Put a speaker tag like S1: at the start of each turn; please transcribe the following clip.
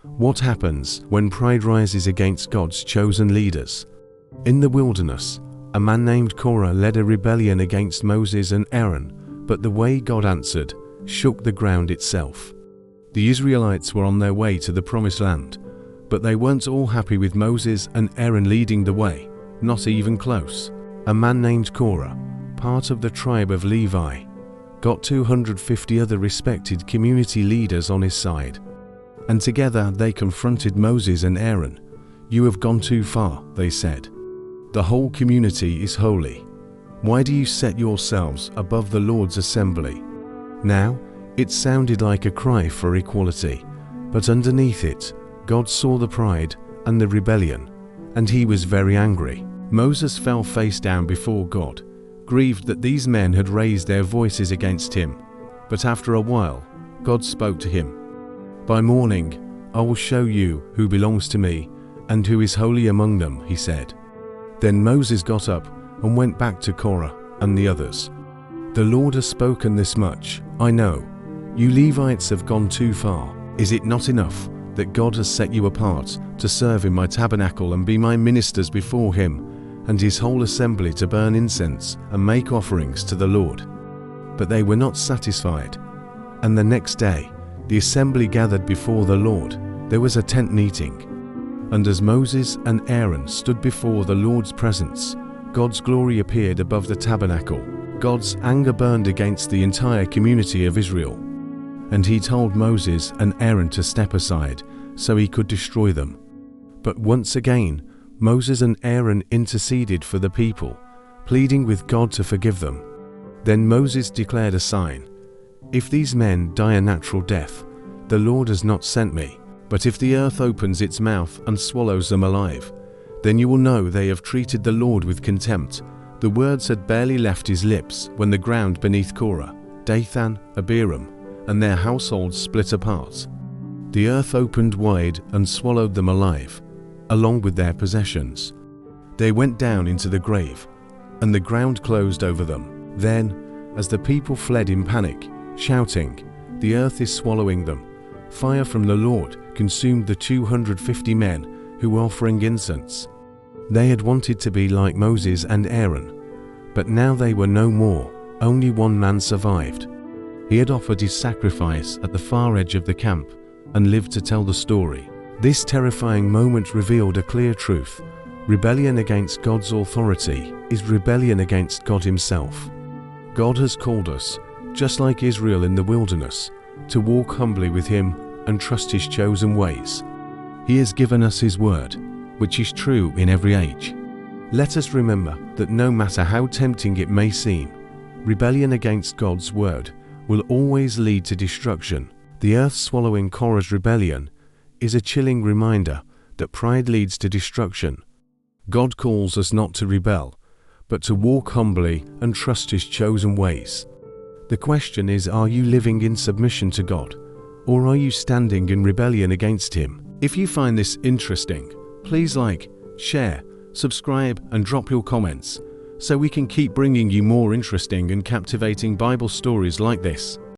S1: What happens when pride rises against God's chosen leaders? In the wilderness, a man named Korah led a rebellion against Moses and Aaron, but the way God answered shook the ground itself. The Israelites were on their way to the Promised Land, but they weren't all happy with Moses and Aaron leading the way, not even close. A man named Korah, part of the tribe of Levi, got 250 other respected community leaders on his side. And together they confronted Moses and Aaron. "You have gone too far," they said. "The whole community is holy. Why do you set yourselves above the Lord's assembly?" Now, it sounded like a cry for equality, but underneath it, God saw the pride and the rebellion, and he was very angry. Moses fell face down before God, grieved that these men had raised their voices against him. But after a while, God spoke to him. "By morning, I will show you who belongs to me and who is holy among them," he said. Then Moses got up and went back to Korah and the others. "The Lord has spoken this much, I know. You Levites have gone too far. Is it not enough that God has set you apart to serve in my tabernacle and be my ministers before him and his whole assembly to burn incense and make offerings to the Lord?" But they were not satisfied. And the next day, the assembly gathered before the Lord. There was a tent meeting. And as Moses and Aaron stood before the Lord's presence, God's glory appeared above the tabernacle. God's anger burned against the entire community of Israel. And he told Moses and Aaron to step aside so he could destroy them. But once again, Moses and Aaron interceded for the people, pleading with God to forgive them. Then Moses declared a sign. "If these men die a natural death, the Lord has not sent me. But if the earth opens its mouth and swallows them alive, then you will know they have treated the Lord with contempt." The words had barely left his lips when the ground beneath Korah, Dathan, Abiram, and their households split apart. The earth opened wide and swallowed them alive, along with their possessions. They went down into the grave, and the ground closed over them. Then, as the people fled in panic, shouting, "The earth is swallowing them," fire from the Lord consumed the 250 men who were offering incense. They had wanted to be like Moses and Aaron, but now they were no more. Only one man survived. He had offered his sacrifice at the far edge of the camp and lived to tell the story. This terrifying moment revealed a clear truth. Rebellion against God's authority is rebellion against God himself. God has called us, just like Israel in the wilderness, to walk humbly with him and trust his chosen ways. He has given us his word, which is true in every age. Let us remember that no matter how tempting it may seem, rebellion against God's word will always lead to destruction. The earth swallowing Korah's rebellion is a chilling reminder that pride leads to destruction. God calls us not to rebel, but to walk humbly and trust his chosen ways. The question is, are you living in submission to God, or are you standing in rebellion against him? If you find this interesting, please like, share, subscribe, and drop your comments so we can keep bringing you more interesting and captivating Bible stories like this.